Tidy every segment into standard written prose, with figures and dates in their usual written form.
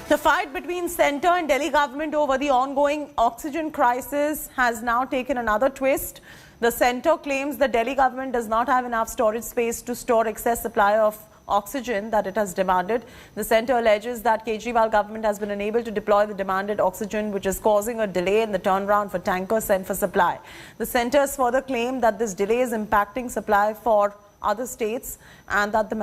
The fight between centre and Delhi government over the ongoing oxygen crisis has now taken another twist. The centre claims the Delhi government does not have enough storage space to store excess supply of oxygen that it has demanded. The centre alleges that Kejriwal government has been unable to deploy the demanded oxygen, which is causing a delay in the turnaround for tankers sent for supply. The centre has further claimed that this delay is impacting supply for other states and that the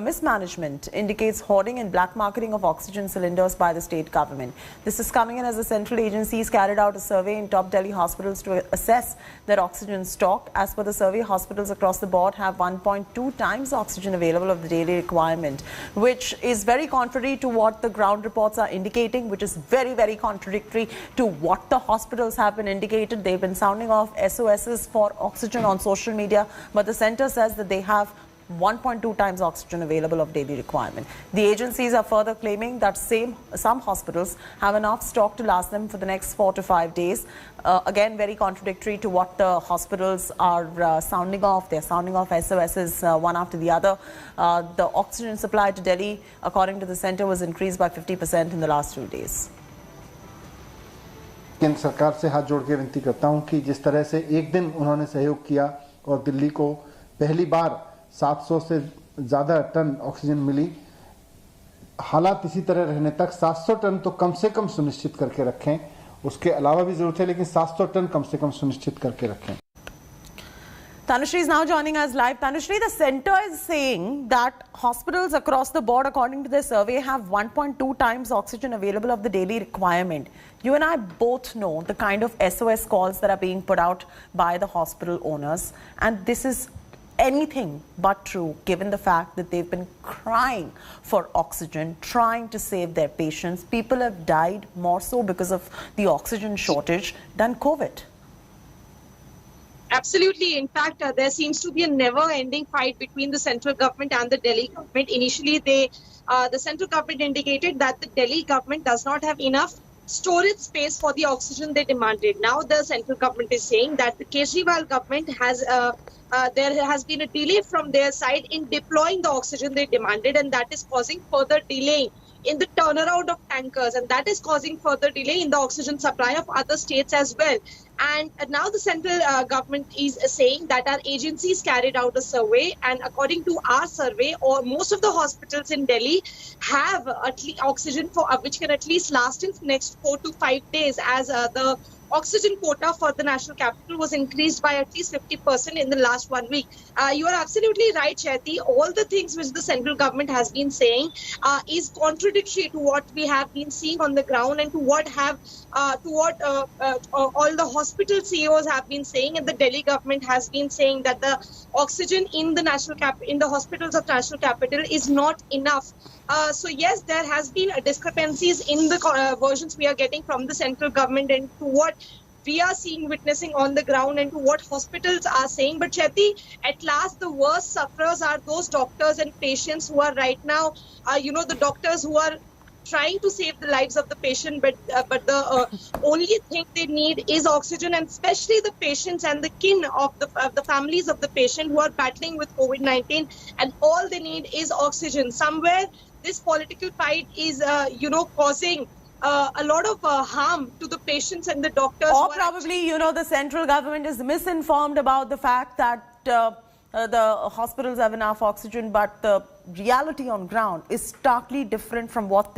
mismanagement indicates hoarding and black marketing of oxygen cylinders by the state government. This is coming in as the central agencies carried out a survey in top Delhi hospitals to assess their oxygen stock. As per the survey, hospitals across the board have 1.2 times oxygen available of the daily requirement, which is very contrary to what the ground reports are indicating, which is very, very contradictory to what the hospitals have been indicated. They've been sounding off SOSs for oxygen on social media, but the centre says that they have 1.2 times oxygen available of daily requirement. The agencies are further claiming that some hospitals have enough stock to last them for the next 4 to 5 days. Again, very contradictory to what the hospitals are sounding off. They're sounding off SOSs one after the other. The oxygen supply to Delhi, according to the centre, was increased by 50% in the last 2 days. केंद्र सरकार से हाथ जोड़ के विनती करता हूं कि जिस तरह से एक दिन उन्होंने सहयोग किया और दिल्ली को पहली बार 700 से ज़्यादा टन ऑक्सीजन मिली, हालात इसी तरह रहने तक 700 टन तो कम से कम सुनिश्चित करके रखें। उसके अलावा भी ज़रूरत है, लेकिन 700 टन कम से कम सुनिश्चित करके रखें। Tanushree is now joining us live. Tanushree, the centre is saying that hospitals across the board, according to the survey, have 1.2 times oxygen available of the daily requirement. You and I both know the kind of SOS calls that are being put out by the hospital owners, and this is anything but true, given the fact that they've been crying for oxygen, trying to save their patients. People have died more so because of the oxygen shortage than COVID. Absolutely. In fact, there seems to be a never-ending fight between the central government and the Delhi government. Initially, the central government indicated that the Delhi government does not have enough storage space for the oxygen they demanded. Now, the central government is saying that the Kejriwal government there has been a delay from their side in deploying the oxygen they demanded, and that is causing further delay in the turnaround of tankers, and that is causing further delay in the oxygen supply of other states as well. And now the central government is saying that our agencies carried out a survey, and according to our survey, most of the hospitals in Delhi have oxygen for which can at least last in the next 4 to 5 days, as the oxygen quota for the national capital was increased by at least 50% in the last 1 week. You are absolutely right, Chaiti. All the things which the central government has been saying is contradictory to what we have been seeing on the ground and to what all the hospital CEOs have been saying, and the Delhi government has been saying that the oxygen in the hospitals of national capital is not enough. So yes, there has been discrepancies in the versions we are getting from the central government and to what we are witnessing on the ground and to what hospitals are saying. But Chaiti, at last the worst sufferers are those doctors and patients who are right now, the doctors who are trying to save the lives of the patient, but the only thing they need is oxygen, and especially the patients and the kin of the families of the patient who are battling with COVID-19, and all they need is oxygen. Somewhere this political fight is, causing a lot of harm to the patients and the doctors. Or probably, the central government is misinformed about the fact that the hospitals have enough oxygen, but the reality on ground is starkly different from what they